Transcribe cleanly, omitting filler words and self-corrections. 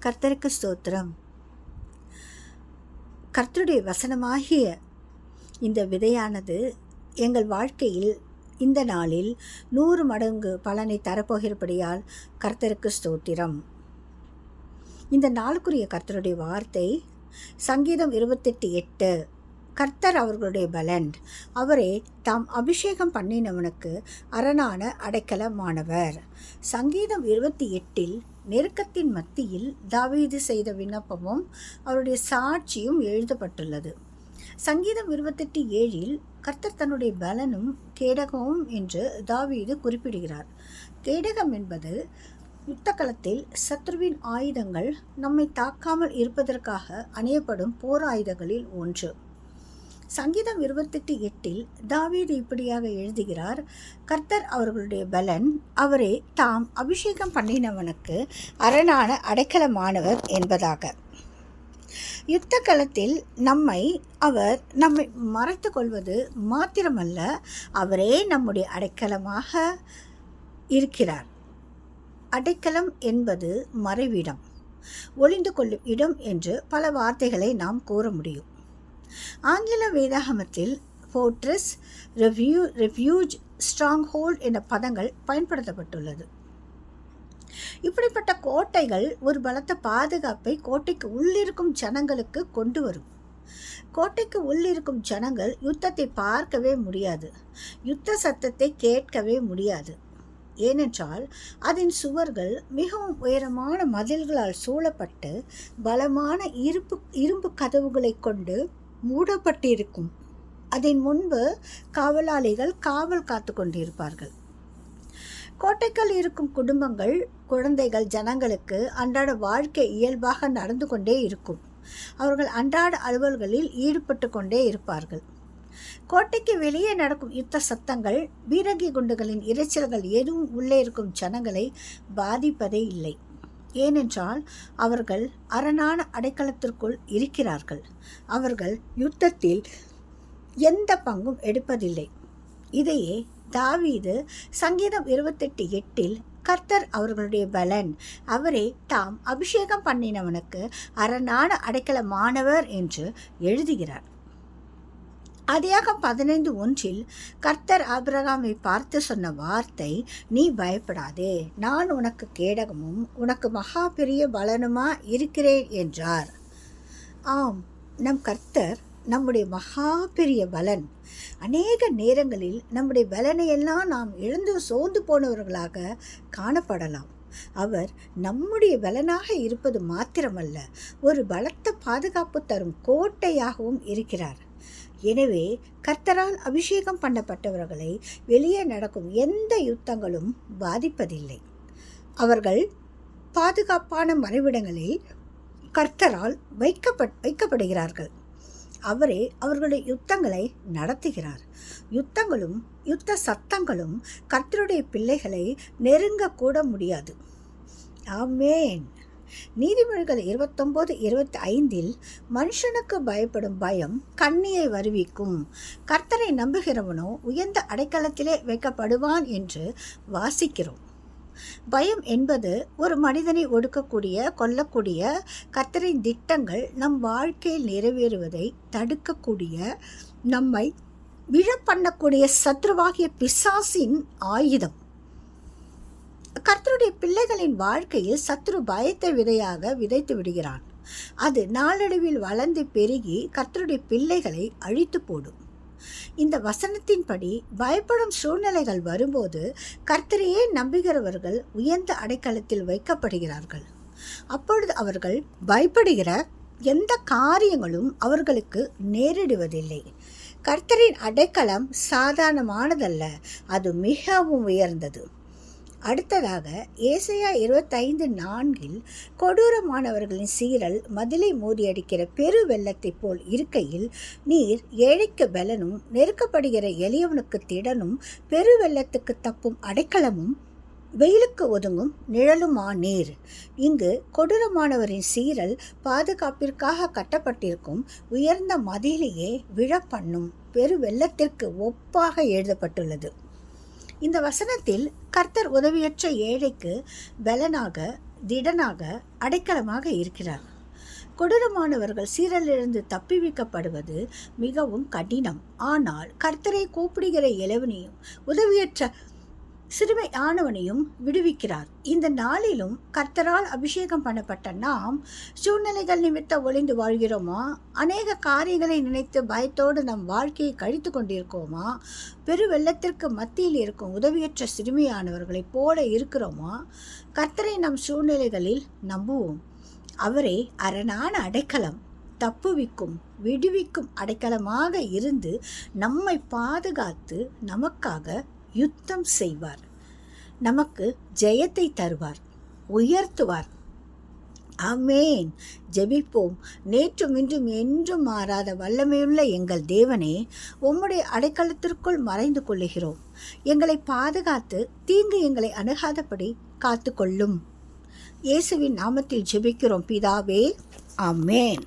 கர்த்தருக்கு ஸ்தோத்திரம். கர்த்தருடைய வசனமாகிய இந்த விதையானது எங்கள் வாழ்க்கையில் இந்த நாளில் 100 மடங்கு பலனை தரப்போகிறபடியால் கர்த்தருக்கு ஸ்தோத்திரம். இந்த நாளுக்குரிய கர்த்தருடைய வார்த்தை சங்கீதம் 28:8. கர்த்தர் அவர்களுடைய பலன், அவரே தாம் அபிஷேகம் பண்ணினவனுக்கு அரணான அடைக்கலமானவர். சங்கீதம் 28 நெருக்கத்தின் மத்தியில் தாவீது செய்த விண்ணப்பமும் அவருடைய சாட்சியும் எழுதப்பட்டுள்ளது. சங்கீதம் 28:7 கர்த்தர் தன்னுடைய பலனும் கேடகமும் என்று தாவீது குறிப்பிடுகிறார். கேடகம் என்பது யுத்தகலத்தில் சத்ருவின் ஆயுதங்கள் நம்மை தாக்காமல் இருப்பதற்காக அணியப்படும் போர் ஆயுதங்களில் ஒன்று. சங்கீதம் 28:8 தாவீது இப்படியாக எழுதுகிறார்: கர்த்தர் அவர்களுடைய பலன், அவரே தாம் அபிஷேகம் பண்ணினவனுக்கு அரணான அடைக்கலமானவர் என்பதாக. யுத்த களத்தில் அவர் நம்மை மறைத்து கொள்வது மாத்திரமல்ல, அவரே நம்முடைய அடைக்கலமாக இருக்கிறார். அடைக்கலம் என்பது மறைவிடம், ஒளிந்து கொள்ளும் இடம் என்று பல வார்த்தைகளை நாம் கூற முடியும். ஆங்கில வேதாகமத்தில் ஃபோர்ட்ரஸ், ரெஃப்யூஜ், ஸ்ட்ராங்ஹோல்ட் என்ற பதங்கள் பயன்படுத்தப்பட்டுள்ளது. இப்படிப்பட்ட கோட்டைகள் ஒரு பலத்த பாதுகாப்பை கோட்டைக்கு உள்ளிருக்கும் ஜனங்களுக்கு கொண்டு வரும். கோட்டைக்கு உள்ளிருக்கும் ஜனங்கள் யுத்தத்தை பார்க்கவே முடியாது, யுத்த சத்தத்தை கேட்கவே முடியாது. ஏனென்றால் அதன் சுவர்கள் மிகவும் உயரமான மதில்களால் சூழப்பட்டு பலமான இரும்பு கதவுகளை கொண்டு மூடப்பட்டிருக்கும். அதன் முன்பு காவலாளிகள் காவல் காத்து கொண்டிருப்பார்கள். கோட்டைக்குள் இருக்கும் குடும்பங்கள், குழந்தைகள், ஜனங்களுக்கு அன்றாட வாழ்க்கை இயல்பாக நடந்து கொண்டே இருக்கும். அவர்கள் அன்றாட அலுவல்களில் ஈடுபட்டு கொண்டே இருப்பார்கள். கோட்டைக்கு வெளியே நடக்கும் யுத்த சத்தங்கள், பீரங்கி குண்டுகளின் இரைச்சல்கள் எதுவும் உள்ளே இருக்கும் ஜனங்களை பாதிப்பதே இல்லை. ஏனென்றால் அவர்கள் அரணான அடைக்கலத்திற்குள் இருக்கிறார்கள். அவர்கள் யுத்தத்தில் எந்த பங்கும் எடுப்பதில்லை. இதையே தாவீது சங்கீதம் 28:8 கர்த்தர் அவர்களுடைய பலன், அவரே தாம் அபிஷேகம் பண்ணினவனுக்கு அரணான அடைக்கலமானவர் என்று எழுதுகிறார். ஆதியாகமம் 15:1 கர்த்தர் ஆபிரகாமை பார்த்து சொன்ன வார்த்தை, நீ பயப்படாதே, நான் உனக்கு கேடகமும் உனக்கு மகா பெரிய பலனுமா இருக்கிறேன் என்றார். ஆம், நம் கர்த்தர் நம்முடைய மகா பெரிய பலன். அநேக நேரங்களில் நம்முடைய பலனையெல்லாம் நாம் இழந்து சோர்ந்து போனவர்களாக காணப்படலாம். அவர் நம்முடைய பலனாக இருப்பது மாத்திரமல்ல, ஒரு பலத்த பாதுகாப்பு தரும் கோட்டையாகவும் இருக்கிறார். எனவே கர்த்தரால் அபிஷேகம் பண்ணப்பட்டவர்களை வெளியே நடக்கும் எந்த யுத்தங்களும் பாதிப்பதில்லை. அவர்கள் பாதுகாப்பான மறைவிடங்களில் கர்த்தரால் வைக்கப்படுகிறார்கள். அவரே அவர்களுடைய யுத்தங்களை நடத்துகிறார். யுத்தங்களும் யுத்த சத்தங்களும் கர்த்தருடைய பிள்ளைகளை நெருங்கக்கூட முடியாது. ஆமென். நீதிமொழிகள் 29:25 மனுஷனுக்கு பயப்படும் பயம் கண்ணியை வருவிக்கும், கர்த்தரை நம்புகிறவனோ உயர்ந்த அடைக்கலத்திலே வைக்கப்படுவான் என்று வாசிக்கிறோம். பயம் என்பது ஒரு மனிதனை ஒடுக்கக்கூடிய, கொல்லக்கூடிய கர்த்தரின் திட்டங்கள் நம் வாழ்க்கையில் நிறைவேறுவதை தடுக்கக்கூடிய, நம்மை விழப்பண்ணக்கூடிய சத்ருவாகிய பிசாசின் ஆயுதம். கர்த்தருடைய பிள்ளைகளின் வாழ்க்கையில் சத்ரு பயத்தை விதையாக விதைத்து விடுகிறான். அது நாளடைவில் வளர்ந்து பெருகி கர்த்தருடைய பிள்ளைகளை அழித்து போடும். இந்த வசனத்தின்படி பயப்படும் சூழ்நிலைகள் வரும்போது கர்த்தரையே நம்புகிறவர்கள் உயர்ந்த அடைக்கலத்தில் வைக்கப்படுகிறார்கள். அப்பொழுது அவர்கள் பயப்படுகிற எந்த காரியங்களும் அவர்களுக்கு நேரிடுவதில்லை. கர்த்தரின் அடைக்கலம் சாதாரணமானதல்ல, அது மிகவும் உயர்ந்தது. அடுத்ததாக ஏசாயா 25:4 கொடூரமானவர்களின் சீரல் மதிலை மோதியடிக்கிற பெரு வெள்ளத்தை போல் இருக்கையில், நீர் ஏழைக்கு பலனும் நெருக்கப்படுகிற எளியவனுக்கு திடனும் பெரு வெள்ளத்துக்கு தப்பும் அடைக்கலமும் வெயிலுக்கு ஒதுங்கும் நிழலுமா நீர். இங்கு கொடூரமானவரின் சீரல் பாதுகாப்பிற்காக கட்டப்பட்டிருக்கும் உயர்ந்த மதிலையே விழப்பண்ணும் பெரு வெள்ளத்திற்கு ஒப்பாக எழுதப்பட்டுள்ளது. இந்த வசனத்தில் கர்த்தர் உதவியற்ற ஏழைக்கு பலனாக திடனாக அடைக்கலமாக இருக்கிறார். கொடூரமானவர்கள் சீரலிலிருந்து தப்பிவிக்கப்படுவது மிகவும் கடினம். ஆனால் கர்த்தரை கூப்பிடுகிற இளவனையும் உதவியற்ற சிறுமையானவனையும் விடுவிக்கிறார். இந்த நாளிலும் கர்த்தரால் அபிஷேகம் பண்ணப்பட்ட நாம் சூழ்நிலைகள் நிமித்த ஒளிந்து வாழ்கிறோமா? அநேக காரியங்களை நினைத்து பயத்தோடு நம் வாழ்க்கையை கழித்து கொண்டிருக்கோமா? பெரு வெள்ளத்திற்கு மத்தியில் இருக்கும் உதவியற்ற சிறுமியானவர்களைப் போல இருக்கிறோமா? கர்த்தரை நம் சூழ்நிலைகளில் நம்புவோம். அவரே அரணான அடைக்கலம், தப்புவிக்கும் விடுவிக்கும் அடைக்கலமாக இருந்து நம்மை பாதுகாத்து நமக்காக யுத்தம் செய்வார். நமக்கு ஜெயத்தை தருவார், உயர்த்துவார். ஆமென். ஜெபிப்போம். நேற்றும் இன்றும் என்றும் மாறாத வல்லமையுள்ள எங்கள் தேவனே, உம்முடைய அடைக்கலத்திற்குள் மறைந்து கொள்ளுகிறோம். எங்களை பாதுகாத்து தீங்கு எங்களை அணுகாதபடி காத்து கொள்ளும். இயேசுவின் நாமத்தில் ஜெபிக்கிறோம் பிதாவே. ஆமென்.